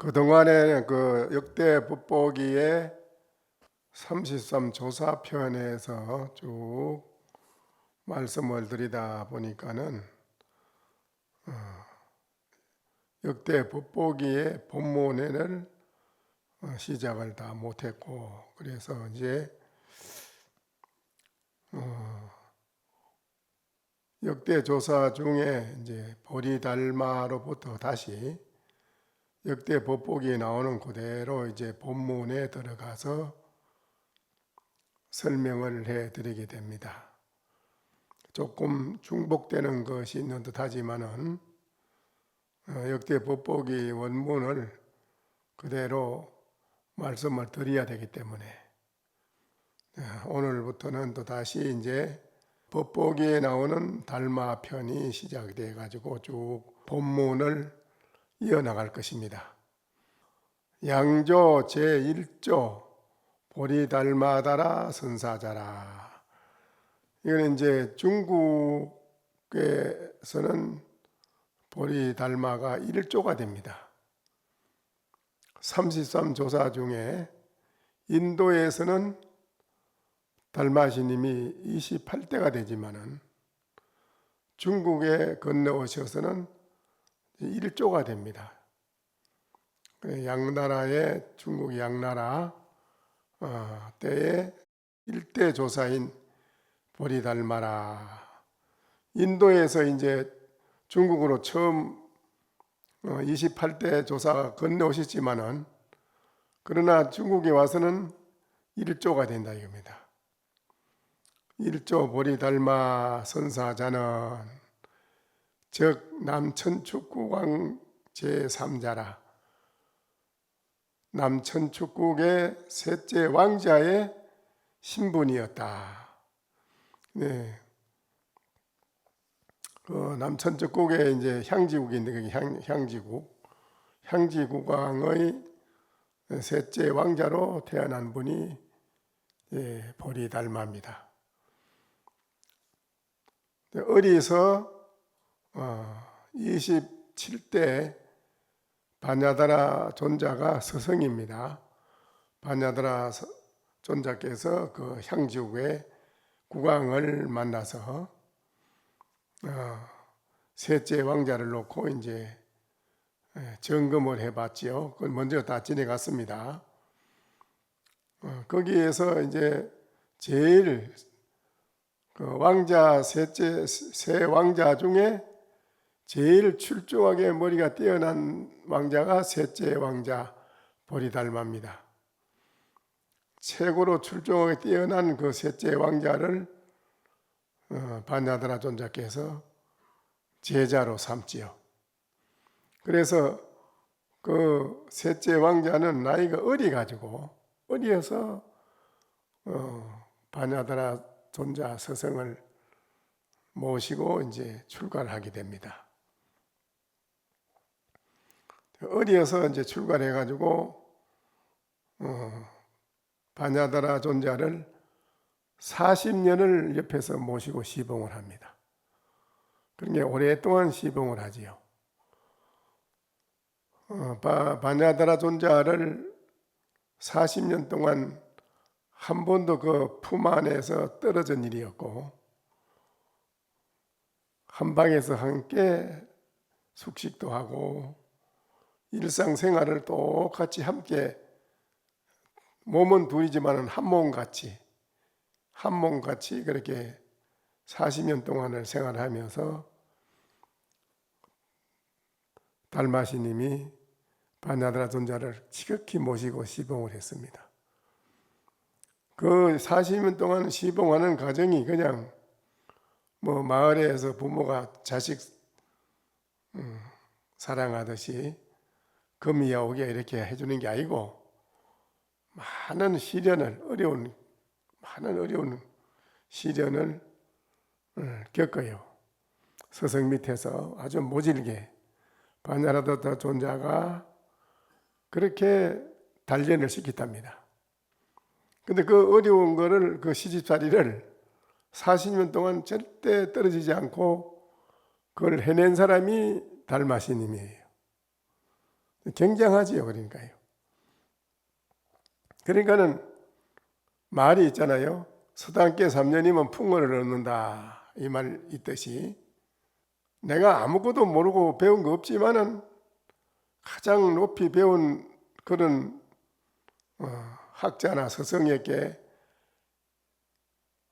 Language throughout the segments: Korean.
그동안에 그 역대 돋보기의 33 조사편에서 쭉 말씀을 드리다 보니까는 역대 돋보기의 본문을 시작을 다 못했고, 그래서 이제 역대 조사 중에 이제 보리달마로부터 다시 역대 돋보기에 나오는 그대로 이제 본문에 들어가서 설명을 해 드리게 됩니다. 조금 중복되는 것이 있는 듯 하지만은 역대 돋보기 원문을 그대로 말씀을 드려야 되기 때문에 오늘부터는 또 다시 이제 돋보기에 나오는 달마 편이 시작돼 가지고 쭉 본문을 이어나갈 것입니다. 양조 제1조 보리달마다라 선사자라. 이건 이제 중국에서는 보리달마가 1조가 됩니다. 33조사 중에 인도에서는 달마시님이 28대가 되지만은 중국에 건너오셔서는 1조가 됩니다. 양나라의 중국 양나라 때의 1대 조사인 보리달마라. 인도에서 이제 중국으로 처음 28대 조사가 건너오셨지만은 그러나 중국에 와서는 1조가 된다 이겁니다. 1조 보리달마 선사자는 즉 남천축국왕 제3자라. 남천축국의 셋째 왕자의 신분이었다. 네. 그 남천축국의 이제 향지국인데 그게 향지국왕의 셋째 왕자로 태어난 분이 보리달마입니다. 어리서 27대 바냐다라 존자가 스승입니다. 바냐다라 존자께서 그 향지국의 국왕을 만나서 셋째 왕자를 놓고 이제 점검을 해봤지요. 그건 먼저 다 지내갔습니다. 거기에서 이제 제일 그 왕자 세 왕자 중에 제일 출중하게 머리가 뛰어난 왕자가 셋째 왕자 보리달마입니다. 최고로 출중하게 뛰어난 그 셋째 왕자를 바냐다라 존자께서 제자로 삼지요. 그래서 그 셋째 왕자는 나이가 어려서 바냐다라 존자 스승을 모시고 이제 출가를 하게 됩니다. 어디에서 이제 출가를 해가지고 바냐다라 존자를 40년을 옆에서 모시고 시봉을 합니다. 그러니까 오랫동안 시봉을 하지요. 바냐다라 존자를 40년 동안 한 번도 그 품 안에서 떨어진 일이 없고 한 방에서 함께 숙식도 하고 일상생활을 똑같이 함께 몸은 둘이지만 한 몸같이 그렇게 40년 동안을 생활하면서 달마시님이 바냐다라 존자를 지극히 모시고 시봉을 했습니다. 그 40년 동안 시봉하는 과정이 그냥 뭐 마을에서 부모가 자식 사랑하듯이 금이야 오게 이렇게 해주는 게 아니고 많은 어려운 시련을 겪어요. 스승 밑에서 아주 모질게 바냐다라 존자가 그렇게 단련을 시켰답니다. 근데 그 어려운 거를 그 시집살이를 40년 동안 절대 떨어지지 않고 그걸 해낸 사람이 달마시님이에요. 굉장하지요. 그러니까는 말이 있잖아요. 서당께 3년이면 풍어를 얻는다. 이 말 있듯이 내가 아무것도 모르고 배운 거 없지만은 가장 높이 배운 그런 학자나 스승에게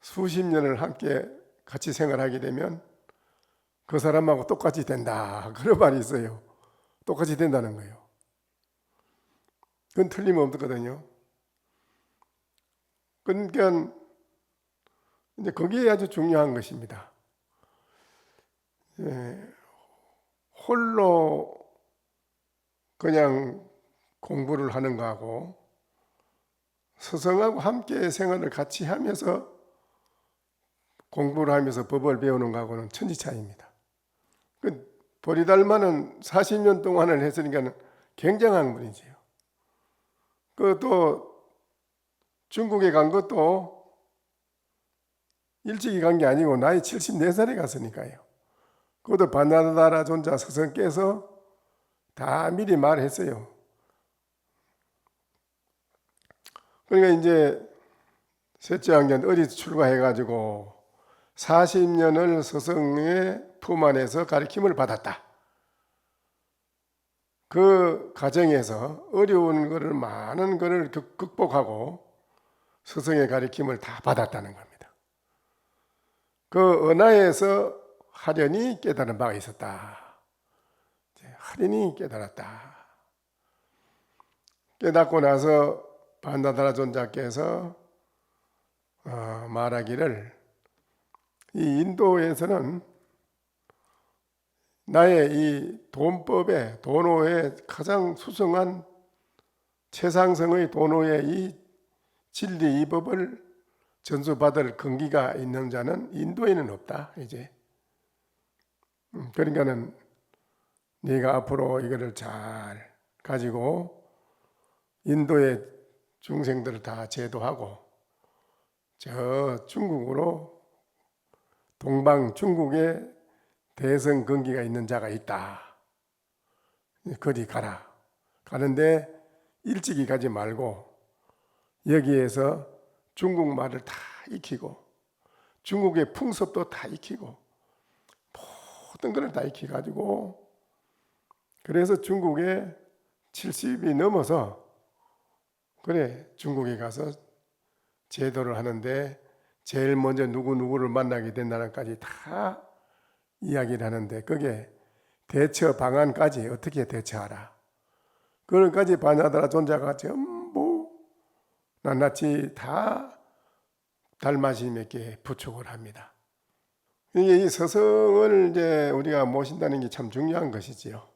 수십 년을 함께 같이 생활하게 되면 그 사람하고 똑같이 된다. 그런 말이 있어요. 똑같이 된다는 거예요. 그건 틀림없거든요. 그러니까 이제 거기에 아주 중요한 것입니다. 홀로 그냥 공부를 하는 거하고 스승하고 함께 생활을 같이 하면서 공부를 하면서 법을 배우는 거하고는 천지 차이입니다. 보리달마는 40년 동안을 했으니까 굉장한 분이지요. 또 중국에 간 것도 일찍이 간 게 아니고 나이 74살에 갔으니까요. 그것도 바나다라 존자 스승께서 다 미리 말했어요. 그러니까 이제 셋째 학년 어리서 출가해가지고 40년을 스승의 품 안에서 가르침을 받았다. 그 과정에서 어려운 것을 많은 것을 극복하고 스승의 가르침을 다 받았다는 겁니다. 그 은하에서 하련히 깨달은 바가 있었다. 하련히 깨달았다. 깨닫고 나서 반다다라 존자께서 말하기를 이 인도에서는 나의 이 돈법에 도노의 가장 수승한 최상승의 도노의 이 진리 이 법을 전수받을 근기가 있는 자는 인도에는 없다. 이제 그러니까는 네가 앞으로 이거를 잘 가지고 인도의 중생들을 다 제도하고 저 중국으로 동방 중국에 대성 근기가 있는 자가 있다. 거기 가라. 가는데 일찍이 가지 말고 여기에서 중국말을 다 익히고 중국의 풍습도 다 익히고 모든 것을 다 익혀가지고 그래서 중국에 70이 넘어서 그래 중국에 가서 제도를 하는데 제일 먼저 누구누구를 만나게 된다는 까지 다 이야기를 하는데 그게 대처 방안까지 어떻게 대처하라. 그런까지 바나다라 존자가 전부 낱낱이 다 달마심에게 부축을 합니다. 이 스승을 이제 우리가 모신다는 게 참 중요한 것이지요.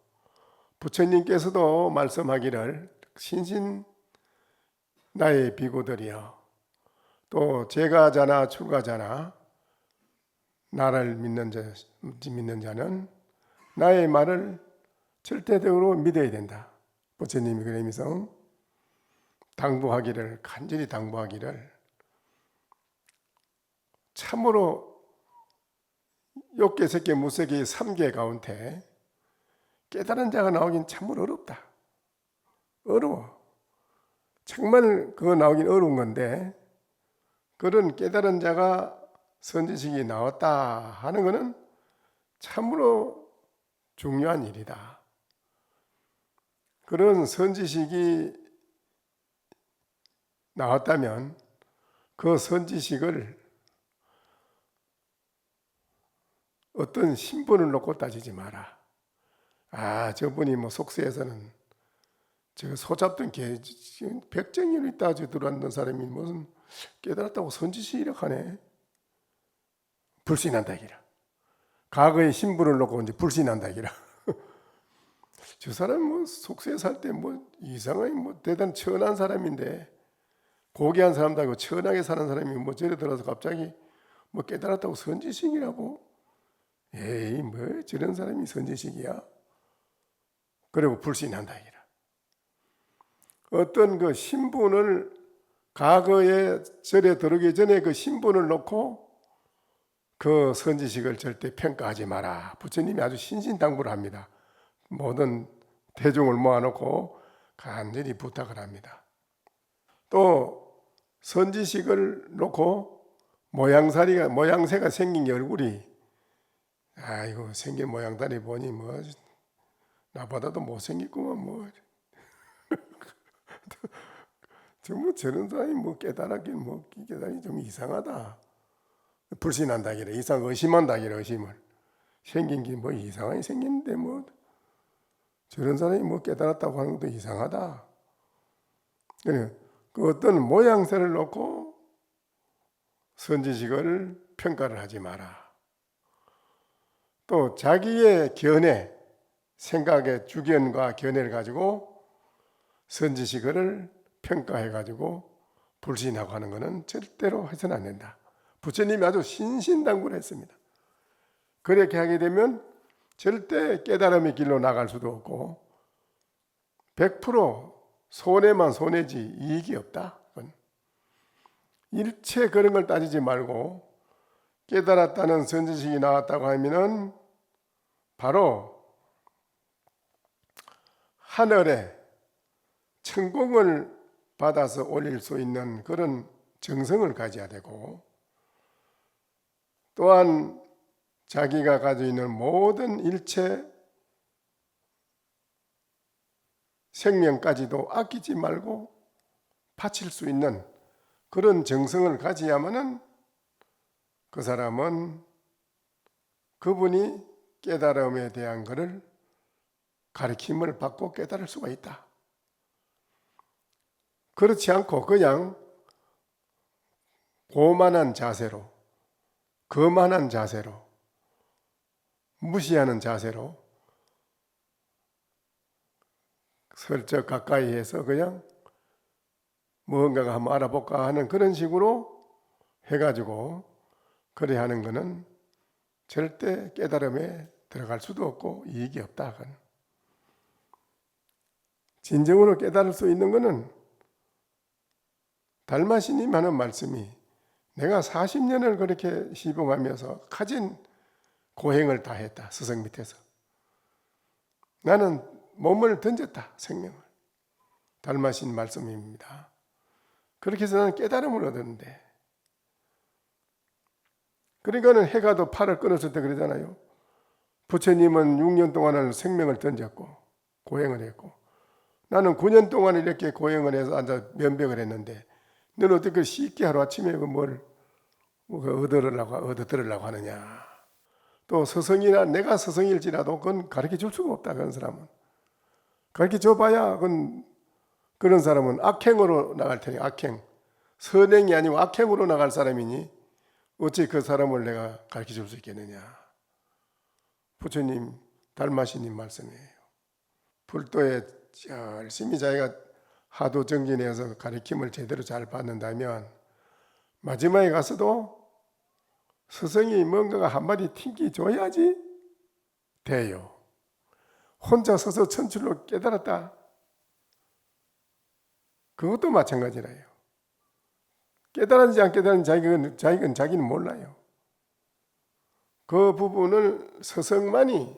부처님께서도 말씀하기를 신신 나의 비구들이여 또 제가자나 출가자나 나를 믿는 자는 나의 말을 절대적으로 믿어야 된다. 부처님이 그러면서 당부하기를 간절히 당부하기를 참으로 욕계, 색계, 무색계 3계 가운데 깨달은 자가 나오긴 참으로 어렵다. 어려워. 정말 그거 나오긴 어려운 건데 그런 깨달은 자가 선지식이 나왔다 하는 것은 참으로 중요한 일이다. 그런 선지식이 나왔다면 그 선지식을 어떤 신분을 놓고 따지지 마라. 아, 저분이 뭐 속세에서는 저 소잡던 개, 백정이를 따져 들어왔던 사람이 무슨 깨달았다고 선지식이라 하네. 불신한다 이라. 과거의 신분을 놓고 이제 불신한다 이라. 저 사람 뭐 속세에 살 때 뭐 이상하게 뭐 대단 천한 사람인데 고귀한 사람도 아니고 천하게 사는 사람이 뭐 저래 들어서 갑자기 뭐 깨달았다고 선지식이라고? 에이 뭐 저런 사람이 선지식이야? 그리고 불신한다 이라. 어떤 그 신분을 과거에 절에 들어오기 전에 그 신분을 놓고 그 선지식을 절대 평가하지 마라. 부처님이 아주 신신당부를 합니다. 모든 대중을 모아놓고 간절히 부탁을 합니다. 또 선지식을 놓고 모양새가 생긴 얼굴이, 아이고 생긴 모양다리 보니 뭐 나보다도 못생겼구만 뭐. 정말 저런 사람이 뭐 깨달았긴 뭐 깨달이 좀 이상하다. 불신한다 그래. 의심한다 그래. 의심을. 생긴 게 뭐 이상하게 생겼는데 뭐 저런 사람이 뭐 깨달았다고 하는 것도 이상하다. 그래. 그 어떤 모양새를 놓고 선지식을 평가를 하지 마라. 또 자기의 견해, 생각의 주견과 견해를 가지고 선지식을 평가해가지고 불신하고 하는 것은 절대로 해서는 안 된다. 부처님이 아주 신신당부를 했습니다. 그렇게 하게 되면 절대 깨달음의 길로 나갈 수도 없고 100% 손해만 손해지 이익이 없다. 일체 그런 걸 따지지 말고 깨달았다는 선지식이 나왔다고 하면은 바로 하늘에 천공을 받아서 올릴 수 있는 그런 정성을 가져야 되고, 또한 자기가 가지고 있는 모든 일체 생명까지도 아끼지 말고 바칠 수 있는 그런 정성을 가져야만은 그 사람은 그분이 깨달음에 대한 것을 가르침을 받고 깨달을 수가 있다. 그렇지 않고 그냥 고만한 자세로, 거만한 자세로, 무시하는 자세로 슬쩍 가까이 해서 그냥 무언가가 한번 알아볼까 하는 그런 식으로 해가지고 그래 하는 것은 절대 깨달음에 들어갈 수도 없고 이익이 없다. 진정으로 깨달을 수 있는 것은 달마시님 하는 말씀이 내가 40년을 그렇게 시봉하면서 가진 고행을 다 했다. 스승 밑에서. 나는 몸을 던졌다. 생명을. 달마신 말씀입니다. 그렇게 해서 나는 깨달음을 얻었는데, 그러니까는 해가도 팔을 끊었을 때 그러잖아요. 부처님은 6년 동안을 생명을 던졌고 고행을 했고 나는 9년 동안 이렇게 고행을 해서 앉아 면벽을 했는데 너는 어떻게 쉽게 하루아침에 뭘 얻어들으려고 하느냐. 또 스승이나 내가 스승일지라도 그건 가르쳐 줄 수가 없다. 그런 사람은 가르쳐 줘봐야 그런 사람은 악행으로 나갈 테니 악행, 선행이 아니고 악행으로 나갈 사람이니 어찌 그 사람을 내가 가르쳐 줄 수 있겠느냐. 부처님 달마시님 말씀이에요. 불도에 열심히 자기가 하도 정진해서 가르침을 제대로 잘 받는다면 마지막에 가서도 스승이 뭔가가 한마디 튕기 줘야지 돼요. 혼자 서서 천출로 깨달았다. 그것도 마찬가지라요. 깨달았는지 안 깨달았는지 자기는 몰라요. 그 부분을 스승만이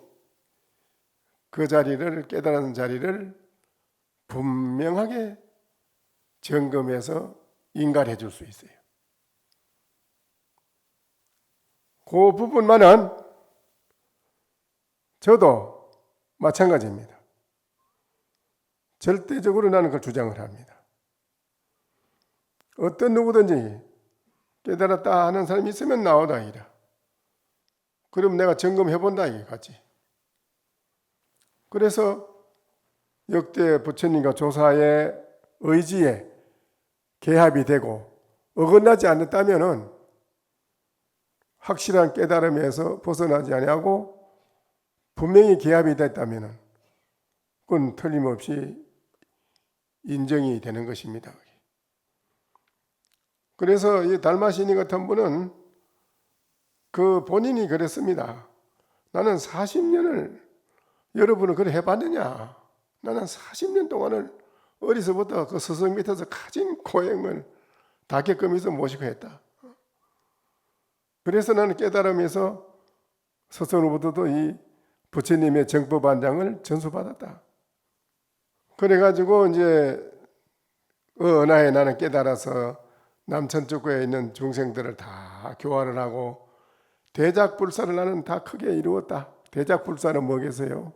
그 자리를 깨달은 자리를 분명하게 점검해서 인가해 줄 수 있어요. 그 부분만은 저도 마찬가지입니다. 절대적으로 나는 그걸 주장을 합니다. 어떤 누구든지 깨달았다 하는 사람이 있으면 나오다 이라. 그럼 내가 점검해본다 이거지. 그래서 역대 부처님과 조사의 의지에 개합이 되고 어긋나지 않았다면은 확실한 깨달음에서 벗어나지 아니하고 분명히 개합이 됐다면은 그건 틀림없이 인정이 되는 것입니다. 그래서 이 달마시니 같은 분은 그 본인이 그랬습니다. 나는 40년을 여러분은 그래 해봤느냐? 나는 40년 동안을 어리서부터 그 스승 밑에서 가진 고행을 다 겪으면서 모시고 했다. 그래서 나는 깨달으면서 스승으로부터도 이 부처님의 정법안장을 전수받았다. 그래가지고 이제 은하에 나는 깨달아서 남천축구에 있는 중생들을 다 교화를 하고 대작불사를 나는 다 크게 이루었다. 대작불사는 뭐겠어요?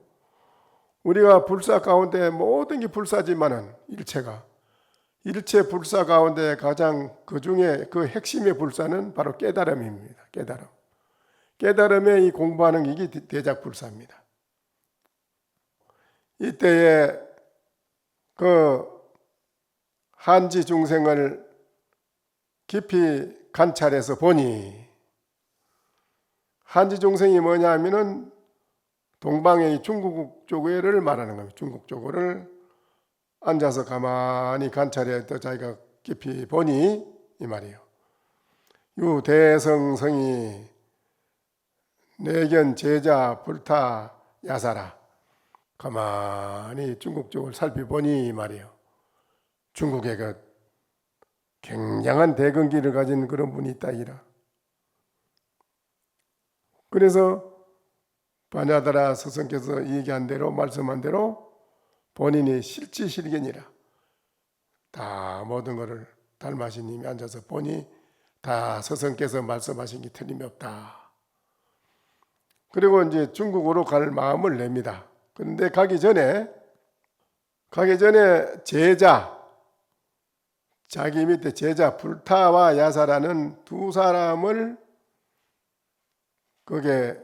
우리가 불사 가운데 모든 게 불사지만은 일체 불사 가운데 가장 그 중에 그 핵심의 불사는 바로 깨달음입니다. 깨달음. 깨달음에 이 공부하는 이게 대작불사입니다. 이때에 그 한지 중생을 깊이 관찰해서 보니 한지 중생이 뭐냐 하면은 동방의 중국 쪽을 말하는 겁니다. 중국 쪽을 앉아서 가만히 관찰해서 자기가 깊이 보니 이 말이에요. 유대성성이 내견 제자 불타 야사라. 가만히 중국 쪽을 살펴보니 이 말이에요. 중국에 그 굉장한 대근기를 가진 그런 분이 있다 이라. 그래서 바냐다라 스승께서 얘기한 대로 말씀한 대로 본인이 실지실견이라 다 모든 것을 달마시님이 앉아서 보니 다 스승께서 말씀하신 게 틀림이 없다. 그리고 이제 중국으로 갈 마음을 냅니다. 그런데 가기 전에 제자, 자기 밑에 제자 불타와 야사라는 두 사람을 거기에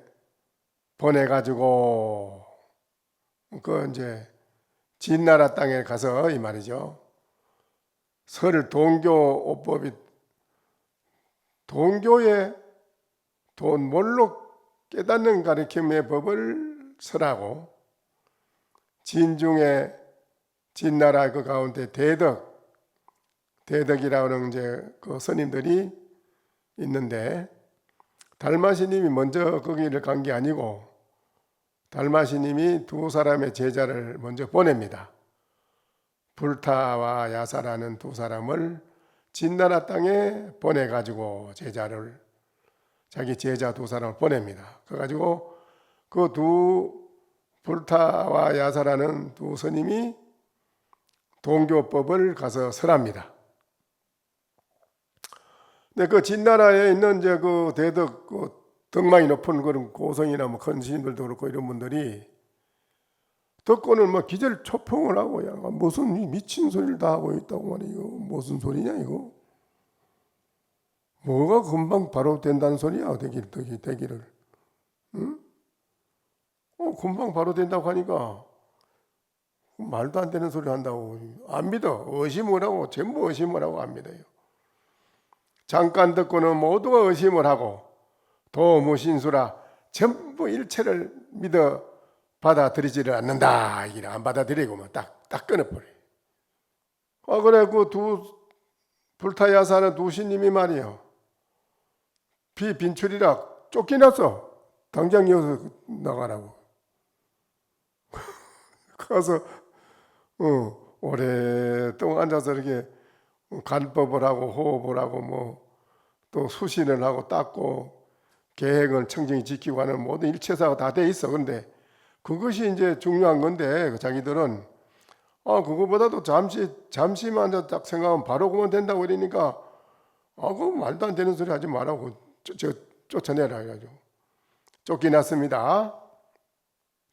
보내가지고 그 이제 진나라 땅에 가서 이 말이죠. 설 동교오법이 동교의 돈몰로 깨닫는 가르침의 법을 설하고 진중에 진나라 그 가운데 대덕이라고 하는 이제 그 스님들이 있는데 달마시님이 먼저 거기를 간 게 아니고 달마시님이 두 사람의 제자를 먼저 보냅니다. 불타와 야사라는 두 사람을 진나라 땅에 보내가지고 자기 제자 두 사람을 보냅니다. 그래가지고 그 두 불타와 야사라는 두 스님이 동교법을 가서 설합니다. 근데 그 진나라에 있는 이제 그 대덕 그 덕망이 높은 그런 고성이나 뭐 큰 스님들도 그렇고 이런 분들이 듣고는 뭐 기절 초풍을 하고 야 무슨 미친 소리를 다 하고 있다고 말이에요. 무슨 소리냐 이거? 뭐가 금방 바로 된다는 소리야 되기를? 응? 금방 바로 된다고 하니까 말도 안 되는 소리 한다고 안 믿어. 의심을 하고 전부 의심을 하고 안 믿어요. 잠깐 듣고는 모두가 의심을 하고 도무신수라 전부 일체를 믿어 받아들이지를 않는다. 이게 안 받아들이고 뭐 딱 끊어버려요. 그래 그 두 불타야사는 두 신님이 말이요. 비빈출이라 쫓겨났어. 당장 여기서 나가라고. 가서 오랫동안 앉아서 이렇게 간법을 하고 호흡을 하고 뭐 또 수신을 하고 닦고 계획을 청정히 지키고 하는 모든 일체사가 다 돼 있어. 그런데 그것이 이제 중요한 건데 자기들은 그거보다도 잠시만 딱 생각하면 바로 그만 된다고 그러니까 그거 말도 안 되는 소리 하지 말라고 쫓아내라 해가지고 쫓겨났습니다.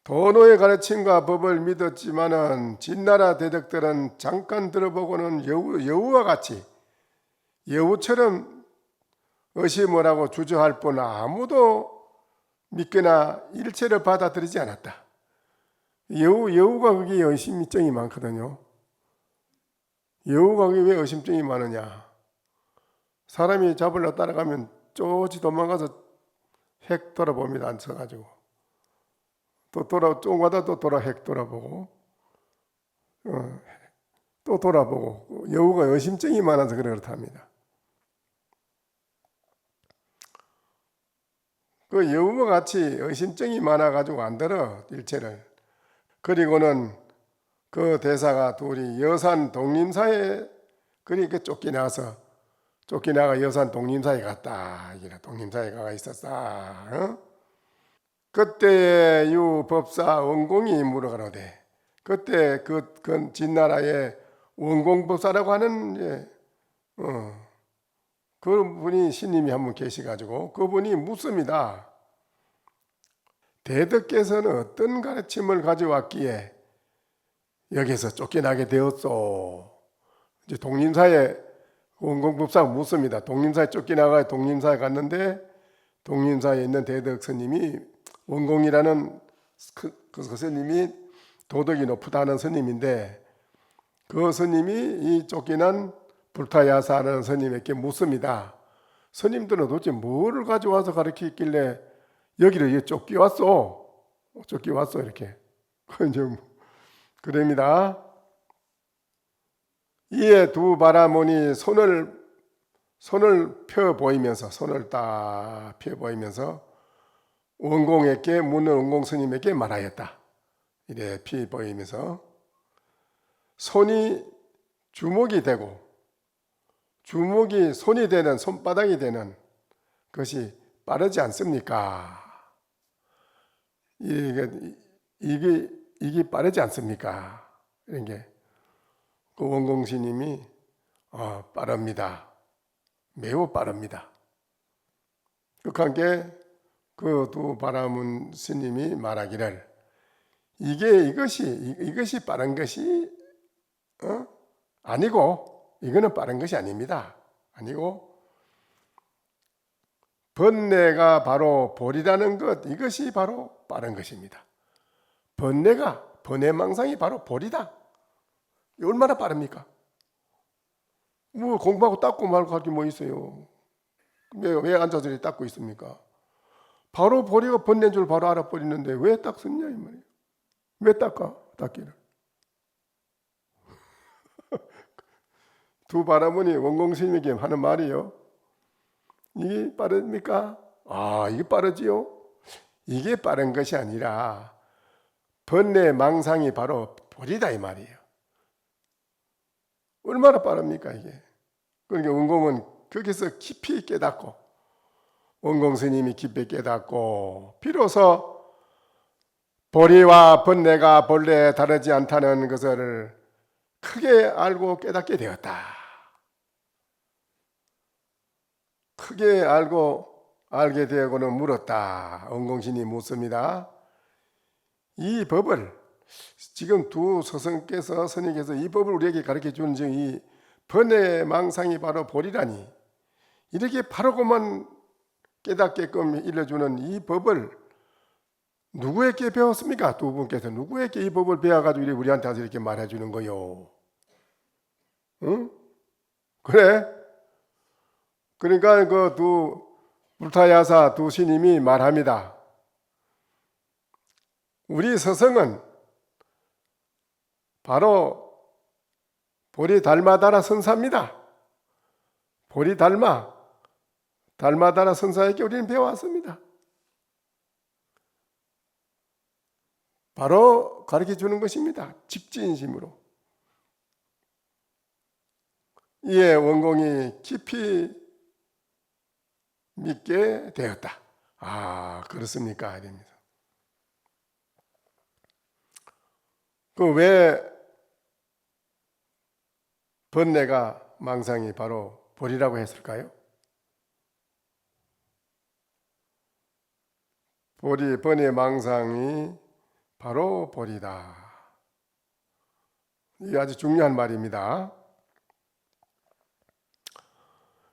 도노의 가르침과 법을 믿었지만은 진나라 대덕들은 잠깐 들어보고는 여우와 같이 여우처럼 의심을 하고 주저할 뿐 아무도 믿거나 일체를 받아들이지 않았다. 여우가 그게 의심증이 많거든요. 여우가 그게 왜 의심증이 많으냐? 사람이 잡으려 따라가면 쪼지 도망가서 획 돌아봅니다. 앉혀가지고 또 좀 가다 또 획 돌아보고 또 돌아보고 여우가 의심증이 많아서 그렇답니다. 그 여우와 같이 의심증이 많아가지고 안 들어 일체를. 그리고는 그 대사가 둘이 여산 독림사에 그러니까 쫓겨나가 여산 독림사에 갔다. 이래 독림사에 가가 있었다. 그때 유 법사 원공이 물어가로되 그때 그 진나라의 원공법사라고 하는 그분이 신님이 한 분 계시가지고 그분이 묻습니다. 대덕께서는 어떤 가르침을 가져왔기에 여기서 쫓겨나게 되었소? 이제 독림사에 원공법사가 묻습니다. 독림사에 쫓겨나가 독림사에 갔는데 독림사에 있는 대덕 스님이 원공이라는 그 스님이 도덕이 높다는 스님인데 그 스님이 이 쫓겨난 불타야사라는 스님에게 묻습니다. 스님들은 도대체 뭐를 가져와서 가르치길래 여기를 쫓겨왔어? 쫓겨왔어 이렇게. 그럽니다. 이에 두 바라문이 손을 펴 보이면서 손을 딱 펴 보이면서 원공에게 묻는 원공 스님에게 말하였다. 이래 펴 보이면서 손이 주먹이 되고 주먹이 손이 되는 손바닥이 되는 것이 빠르지 않습니까? 이게 빠르지 않습니까? 이런 게 그 원공 스님이 빠릅니다. 매우 빠릅니다. 그한 게 그 두 바라문 스님이 말하기를 이것이 빠른 것이 아니고 이거는 빠른 것이 아닙니다. 아니고 번뇌가 바로 볼이라는 것 이것이 바로 빠른 것입니다. 번뇌망상이 바로 볼이다. 얼마나 빠릅니까? 뭐 공부하고 닦고 말고 할 게 뭐 있어요? 왜 앉아서 이렇게 닦고 있습니까? 바로 볼이가 번뇌인 줄 바로 알아버리는데 왜 닦습냐 이 말이에요. 왜 닦기를? 두 바라문이 원공 스님에게 하는 말이요. 이게 빠릅니까? 이게 빠르지요? 이게 빠른 것이 아니라 번뇌 망상이 바로 볼이다 이 말이에요. 얼마나 빠릅니까 이게? 그러니까 원공은 거기서 깊이 깨닫고 원공 스님이 깊이 깨닫고 비로소 볼이와 번뇌가 본래 다르지 않다는 것을 크게 알고 깨닫게 되었다. 크게 알게 되고는 물었다. 원공신이 묻습니다. 이 법을 지금 두 스승께서 스님께서 이 법을 우리에게 가르쳐 주는 이 번뇌 망상이 바로 볼이라니 이렇게 바로고만 깨닫게끔 일러주는 이 법을 누구에게 배웠습니까? 두 분께서 누구에게 이 법을 배워가지고 우리한테 이렇게 말해주는 거요? 응? 그래? 그러니까 그 두 불타야사 두 스님이 말합니다. 우리 스승은 바로 볼이 달마다라 선사입니다. 볼이 달마다라 선사에게 우리는 배워왔습니다. 바로 가르쳐 주는 것입니다. 직진심으로. 이에 원공이 깊이 믿게 되었다. 그렇습니까? 이러면서. 왜 번뇌가 망상이 바로 볼이라고 했을까요? 번뇌 망상이 바로 볼이다. 이게 아주 중요한 말입니다.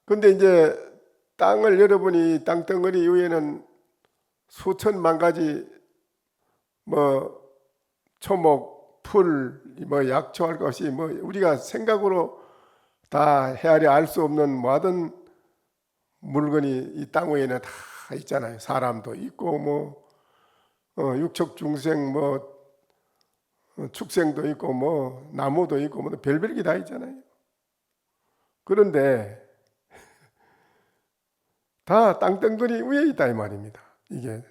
근데 이제 땅을 여러분이 땅덩어리 위에는 수천만 가지 초목, 풀, 약초할 것이 우리가 생각으로 다 헤아려 알 수 없는 모든 물건이 이 땅 위에는 다 있잖아요. 사람도 있고 육척 중생 축생도 있고 나무도 있고 별별게 다 있잖아요. 그런데 다 땅덩어리 위에 있다 이 말입니다. 이게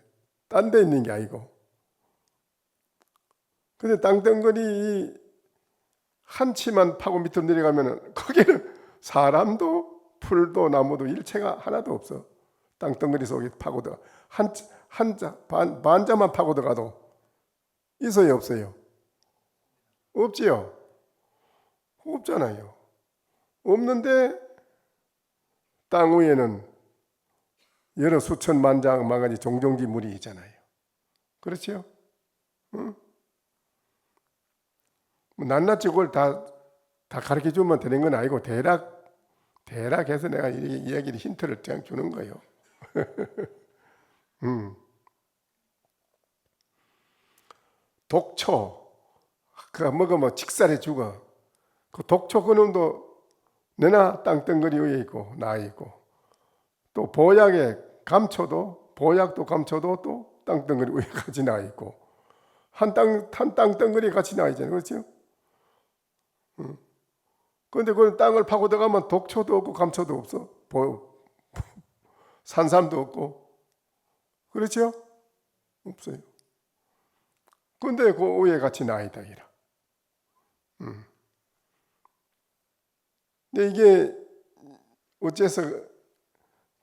딴 데 있는 게 아니고. 근데 땅덩어리 한 치만 파고 밑으로 내려가면 거기는 사람도 풀도 나무도 일체가 하나도 없어. 땅덩어리 속에 파고 들어가. 반자만 파고 들어가도 있어요 없어요? 없지요? 없잖아요. 없는데 땅 위에는 여러 수천 만장 만가지 종종지 물이 있잖아요. 그렇죠? 응? 뭐 낱낱이 그걸 다 가르쳐 주면 되는 건 아니고 대략해서 내가 이야기를 힌트를 그냥 주는 거예요. 독초, 그거 먹으면 직살해 죽어. 그 독초 그놈도 내나 땅덩어리 위에 있고 나 있고, 또 보약의 감초도 감초도 또 땅덩어리 위에 같이 나 있고, 한 땅덩어리 같이 나 있잖아요. 그렇죠? 그런데 그 땅을 파고 들어가면 독초도 없고 감초도 없어. 산삼도 없고. 그렇죠? 없어요. 근데 그 위에 같이 나 있다 이라. 근데 이게 어째서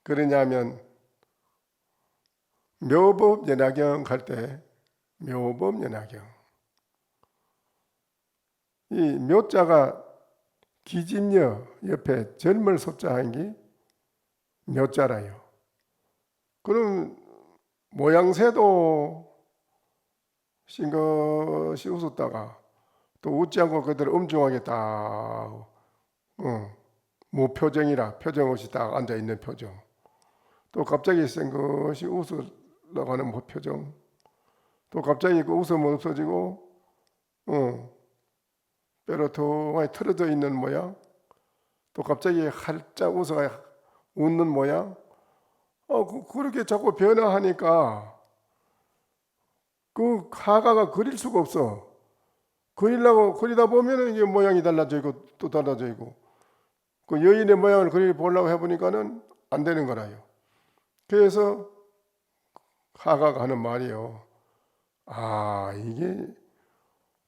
그러냐면 묘법연화경 갈 때 묘법연화경 이 묘자가 기짐여 옆에 젊을 소자 한 게 묘자라요. 그럼 모양새도 싱긋이 웃었다가 또 웃지 않고 그대로 엄중하게 딱 무표정이라 표정 없이 딱 앉아있는 표정, 또 갑자기 생것이 웃으려고 하는 무표정, 또 갑자기 그 웃음은 없어지고 뾰로통하게 틀어져 있는 모양, 또 갑자기 활짝 웃어가 웃는 모양, 그렇게 자꾸 변화하니까 그 화가가 그릴 수가 없어. 그리다 보면은 이게 모양이 달라져 있고 또 달라져 있고, 그 여인의 모양을 그려보려고 해보니까는 안 되는 거라요. 그래서 화가가 하는 말이요. 이게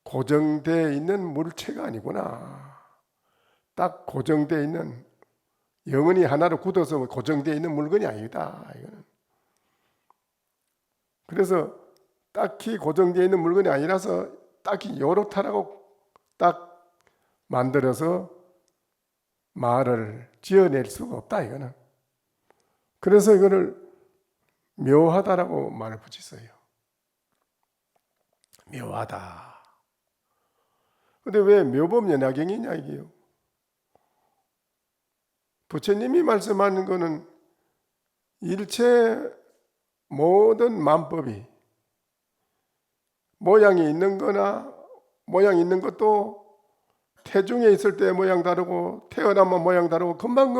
고정되어 있는 물체가 아니구나. 딱 고정되어 있는, 영원히 하나로 굳어서 고정되어 있는 물건이 아니다. 이거는. 그래서 딱히 고정되어 있는 물건이 아니라서 딱히 요렇다라고 딱 만들어서 말을 지어낼 수가 없다 이거는. 그래서 이거를 묘하다라고 말을 붙였어요. 묘하다. 근데 왜 묘법연화경이냐 이게요. 부처님이 말씀하는 거는 일체 모든 만법이 모양이 있는 거나 모양 있는 것도 태중에 있을 때 모양 다르고 태어나면 모양 다르고 금방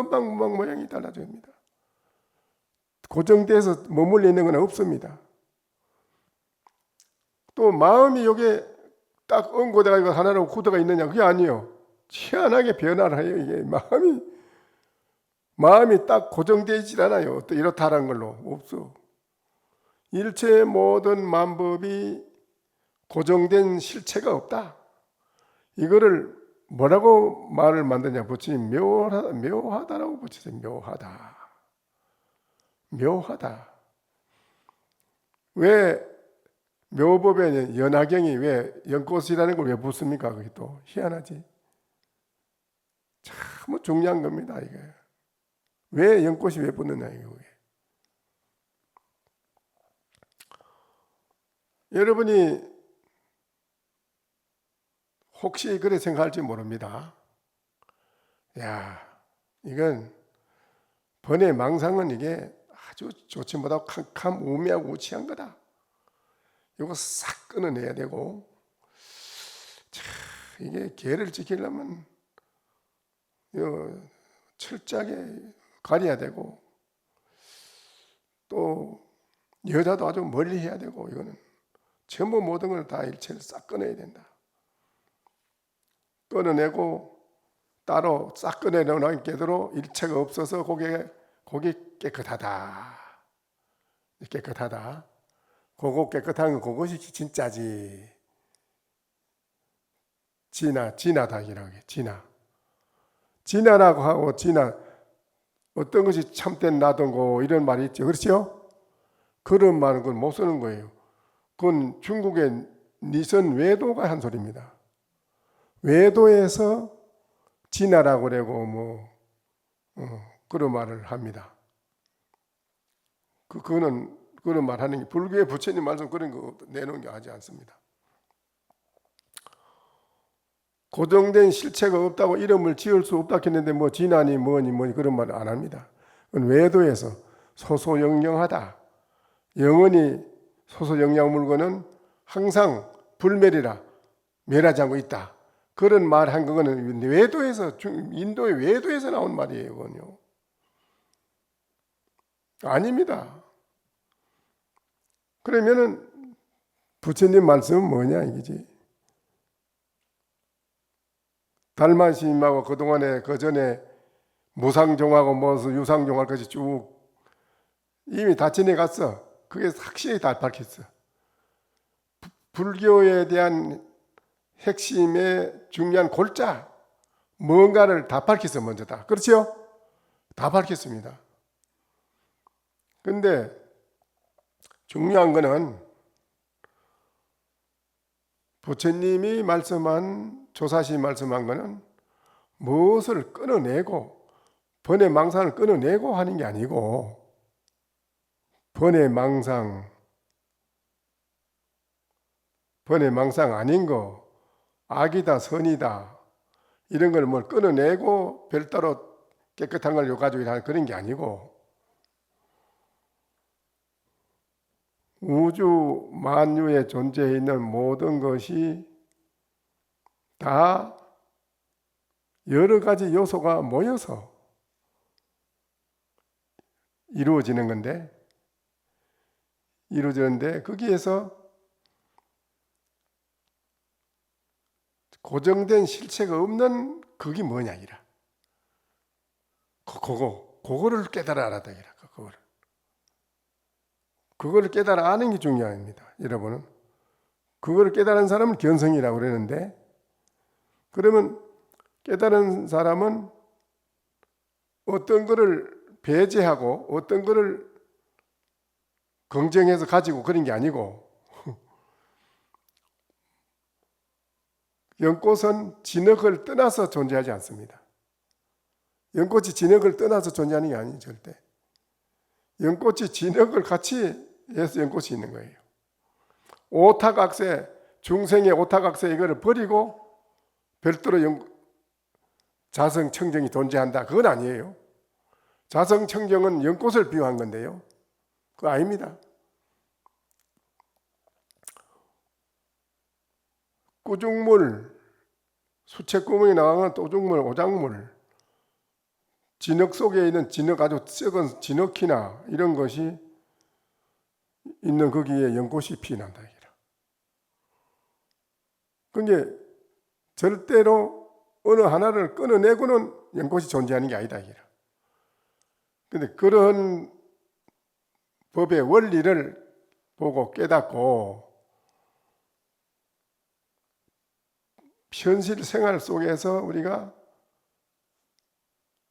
모양이 달라집니다. 고정돼서 머물러 있는 건 없습니다. 또 마음이 여기에 딱 엉고대가 하나로 굳어가 있느냐, 그게 아니에요. 희한하게 변화를 해요. 이게 마음이 딱 고정되지 않아요. 또 이렇다라는 걸로 없어. 일체 모든 만법이 고정된 실체가 없다. 이거를 뭐라고 말을 만드냐 붙이면 묘하다라고 붙이세요. 묘하다. 왜 묘법에 연화경이 왜 연꽃이라는 걸 왜 붙습니까? 그게 또 희한하지. 참 중요한 겁니다. 이게 왜 연꽃이 왜 붙느냐 이거. 여러분이 혹시 그래 생각할지 모릅니다. 이건 번외 망상은 이게 아주 좋지 못하고 캄캄 우매하고 우치한 거다. 이거 싹 끊어내야 되고, 이게 계를 지키려면 철저하게 가려야 되고, 또 여자도 아주 멀리 해야 되고, 이거는 전부 모든 걸 다 일체를 싹 끊어야 된다. 끊어내고 따로 싹 꺼내놓은 게대로 일체가 없어서 그게 깨끗하다. 그거 깨끗한 건 그것이 진짜지. 진하다 이라고 해. 진하라고 하고 어떤 것이 참된 나던고 이런 말이 있죠. 그렇죠? 그런 말은 그건 못 쓰는 거예요. 그건 중국의 니선 외도가 한 소리입니다. 외도에서 진하라고 그러고 그런 말을 합니다. 그거는 그런 말 하는 게 불교의 부처님 말씀 그런 거 내놓은 게 하지 않습니다. 고정된 실체가 없다고 이름을 지을 수 없다 했는데 뭐 진하니 뭐니 그런 말을 안 합니다. 그건 외도에서 소소영영하다. 영원히 소소영영 물건은 항상 불멸이라 멸하지 않고 있다. 그런 말 한 거는 외도에서, 인도의 외도에서 나온 말이에요. 그건요. 아닙니다. 그러면은 부처님 말씀은 뭐냐 이거지. 달마스님하고 그동안에 그 전에 무상종하고 무슨 유상종할 것이 쭉 이미 다 지내갔어. 그게 확실히 다 밝혔어. 불교에 대한 핵심의 중요한 골자 뭔가를 다 밝혔어. 먼저 다. 그렇죠? 다 밝혔습니다. 근데 중요한 거는 부처님이 말씀한 조사시 말씀한 거는 무엇을 끊어내고 번외 망상을 끊어내고 하는 게 아니고 번외 망상 아닌 거 악이다 선이다 이런 걸 뭘 끊어내고 별도로 깨끗한 걸 가지고 하는 그런 게 아니고 우주 만유에 존재해 있는 모든 것이 다 여러 가지 요소가 모여서 이루어지는데 거기에서 고정된 실체가 없는 그게 뭐냐 이라. 그거를 깨달아 알아야 이라. 그거를 깨달아 아는 게 중요합니다. 여러분은 그거를 깨달은 사람은 견성이라고 그러는데 그러면 깨달은 사람은 어떤 거를 배제하고 어떤 거를 긍정해서 가지고 그런 게 아니고 연꽃은 진흙을 떠나서 존재하지 않습니다. 연꽃이 진흙을 떠나서 존재하는 게 아니에요. 절대. 연꽃이 진흙을 같이 해서 연꽃이 있는 거예요. 오타각세, 중생의 오타각세 이거를 버리고 별도로 자성청정이 존재한다. 그건 아니에요. 자성청정은 연꽃을 비유한 건데요. 그거 아닙니다. 꾸중물, 수채구멍에 나가는 또중물, 오작물, 진흙 속에 있는 진흙 아주 썩은 진흙이나 이런 것이 있는 거기에 연꽃이 피난다. 그게 절대로 어느 하나를 끊어내고는 연꽃이 존재하는 게 아니다. 그런데 그런 법의 원리를 보고 깨닫고 현실 생활 속에서 우리가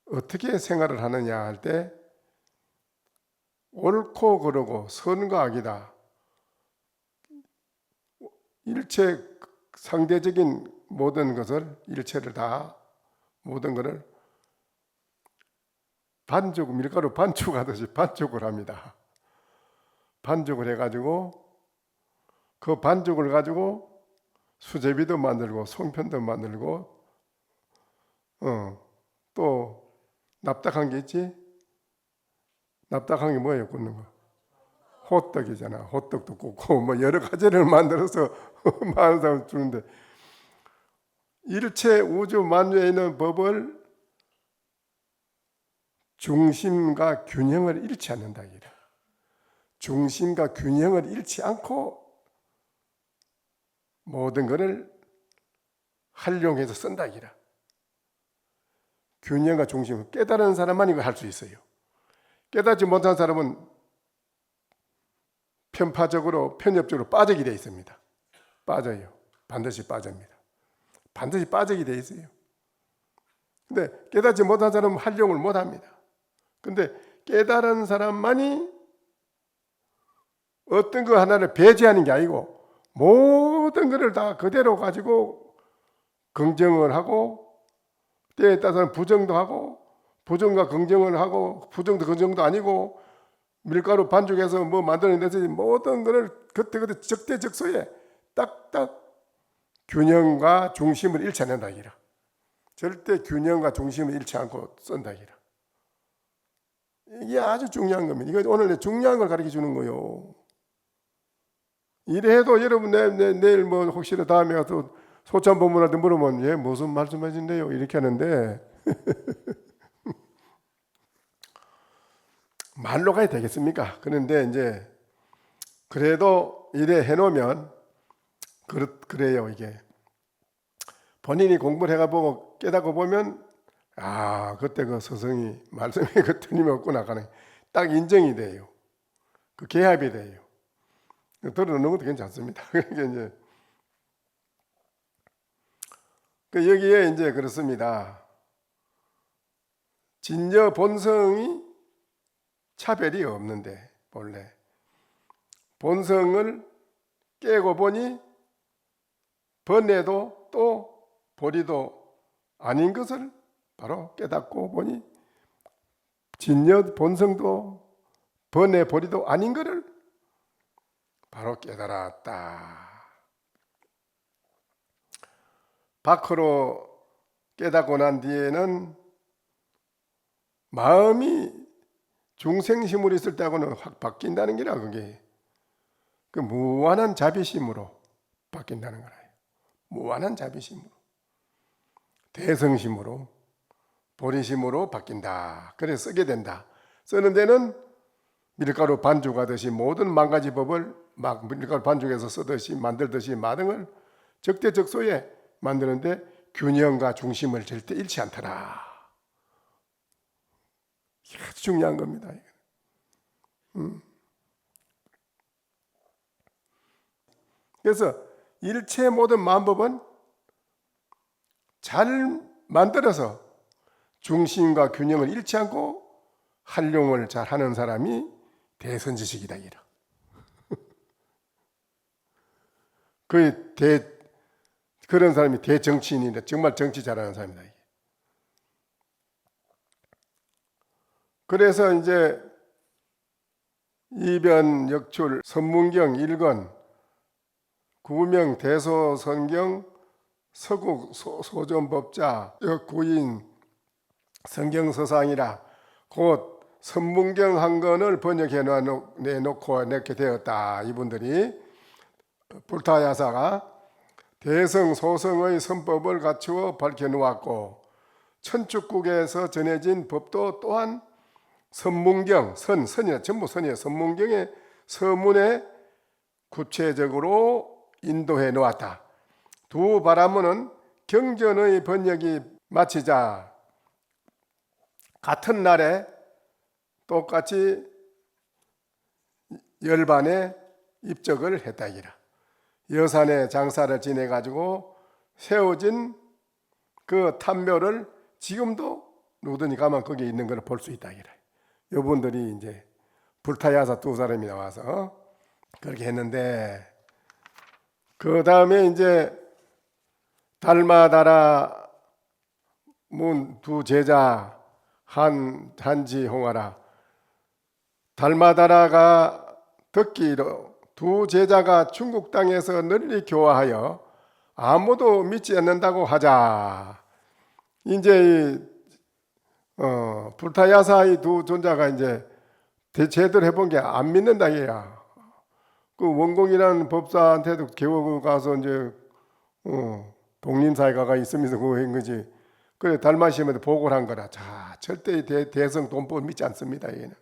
어떻게 생활을 하느냐 할 때 옳고 그르고 선과 악이다. 일체 상대적인 모든 것을 일체를 다 모든 것을 반죽 밀가루 반죽하듯이 반죽을 합니다. 반죽을 해가지고 그 반죽을 가지고 수제비도 만들고 송편도 만들고 또 납작한 게 있지? 납작한 게 뭐예요? 굽는 거. 호떡이잖아. 호떡도 굽고 뭐 여러 가지를 만들어서 많은 사람 주는데 일체 우주 만유에 있는 법을 중심과 균형을 잃지 않는다. 중심과 균형을 잃지 않고 모든 것을 활용해서 쓴다. 균형과 중심을 깨달은 사람만 이거 할 수 있어요. 깨닫지 못한 사람은 편파적으로 편협적으로 빠지게 되어 있습니다. 빠져요. 반드시 빠집니다. 반드시 빠지게 되어 있어요. 근데 깨닫지 못한 사람은 활용을 못합니다. 근데 깨달은 사람만이 어떤 거 하나를 배제하는 게 아니고 모든 것을 다 그대로 가지고 긍정을 하고 때에 따라서는 부정도 하고 부정과 긍정을 하고 부정도 긍정도 아니고 밀가루 반죽해서 뭐 만들어내서 모든 것을 그때그때 적재적소에 딱딱 균형과 중심을 잃지 않는다 이라. 절대 균형과 중심을 잃지 않고 쓴다 이라. 이게 아주 중요한 겁니다. 이거 오늘 중요한 걸 가르쳐 주는 거요. 이래도 여러분 내일 뭐 혹시나 다음에 가서 소참 본문한테 물으면 예 무슨 말씀하신대요 이렇게 하는데 말로 가야 되겠습니까? 그런데 이제 그래도 이래 해놓으면 그래요. 이게 본인이 공부를 해가보고 깨닫고 보면 아 그때 그 스승이 말씀에 그 틀림없구나 하는 딱 인정이 돼요. 그 개합이 돼요. 들어놓는 것도 괜찮습니다. 그러니까 이제 여기에 이제 그렇습니다. 진여 본성이 차별이 없는데 본래 본성을 깨고 보니 번뇌도 또 보리도 아닌 것을 바로 깨닫고 보니 진여 본성도 번뇌 보리도 아닌 것을 바로 깨달았다. 밖으로 깨닫고 난 뒤에는 마음이 중생심으로 있을 때하고는 확 바뀐다는 게라 그게 그 무한한 자비심으로 바뀐다는 거예요. 무한한 자비심으로 대성심으로 보리심으로 바뀐다. 그래서 쓰게 된다. 쓰는 데는 밀가루 반죽하듯이 모든 만 가지 법을 막 밀가루 반죽해서 쓰듯이 만들듯이 많은 적재적소에 만드는데 균형과 중심을 절대 잃지 않더라. 아주 중요한 겁니다. 그래서 일체 모든 만법은 잘 만들어서 중심과 균형을 잃지 않고 활용을 잘 하는 사람이 대선지식이다. 이라. 그런 사람이 대정치인인데 정말 정치 잘하는 사람이다. 그래서 이제 이변, 역출, 선문경, 일권, 구명, 대소선경, 서국, 소전법자, 역구인, 성경서상이라 곧 선문경 한 권을 번역해 내놓고 내게 되었다. 이분들이 불타야사가 대성, 소성의 선법을 갖추어 밝혀놓았고 천축국에서 전해진 법도 또한 선문경, 선이나 전부 선이에요. 선문경의 서문에 구체적으로 인도해 놓았다. 두 바라문은 경전의 번역이 마치자 같은 날에 똑같이 열반에 입적을 했다. 이라. 여산에 장사를 지내 가지고 세워진 그 탐묘를 지금도 누구든지 가면 거기에 있는 걸 볼 수 있다. 이라. 여분들이 이제 불타야사 두 사람이 나와서 그렇게 했는데 그 다음에 이제 달마다라 문 두 제자 한지 홍하라 달마다라가 듣기로 두 제자가 중국 땅에서 널리 교화하여 아무도 믿지 않는다고 하자. 이제 불타야사의 두 존자가 이제 제대로 해본 게 안 믿는다 이야. 그 원공이라는 법사한테도 겨우 가서 이제 독림사회가가 있으면서 그거 한 거지. 그래 달마시한테 보고를 한 거라. 자 절대 대성 돈법을 믿지 않습니다. 얘는.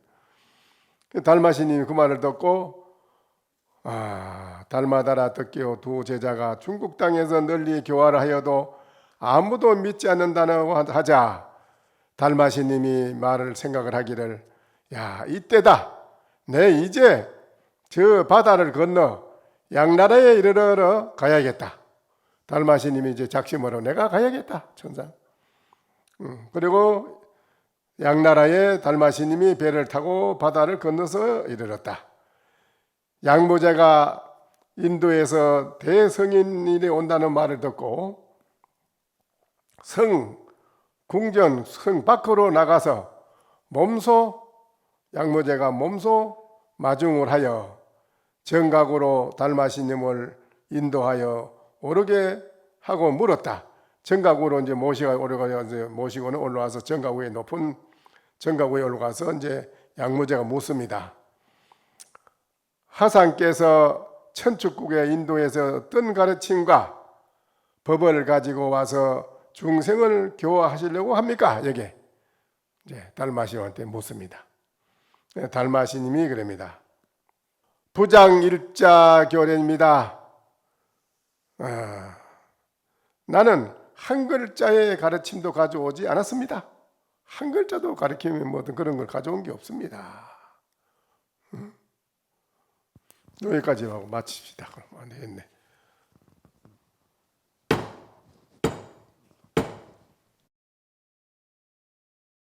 달마시님이 그 말을 듣고 달마다라 듣기로 두 제자가 중국 땅에서 널리 교화를 하여도 아무도 믿지 않는다고 하자. 달마시님이 말을 생각을 하기를 야 이때다. 내 이제 저 바다를 건너 양나라에 이르러 가야겠다. 달마시님이 이제 작심으로 내가 가야겠다. 천상. 그리고 양나라에 달마시님이 배를 타고 바다를 건너서 이르렀다. 양모제가 인도에서 대성인이 온다는 말을 듣고 성 궁전 성 밖으로 나가서 몸소 양무제가 몸소 마중을 하여 정각으로 달마시님을 인도하여 오르게 하고 물었다. 정각으로 이제 모시고는 올라와서 정각 위에 높은 정각 위에 올라가서 이제 양무제가 묻습니다. 하상께서 천축국에 인도해서 어떤 가르침과 법을 가지고 와서 중생을 교화하시려고 합니까? 여기 이제 달마시님한테 묻습니다. 달마시님이 그럽니다. 부장일자 교례입니다. 나는 한 글자의 가르침도 가져오지 않았습니다. 한 글자도 가르치면 뭐든 그런 걸 가져온 게 없습니다. 여기까지 하고 마칩시다. 그럼 안 되겠네.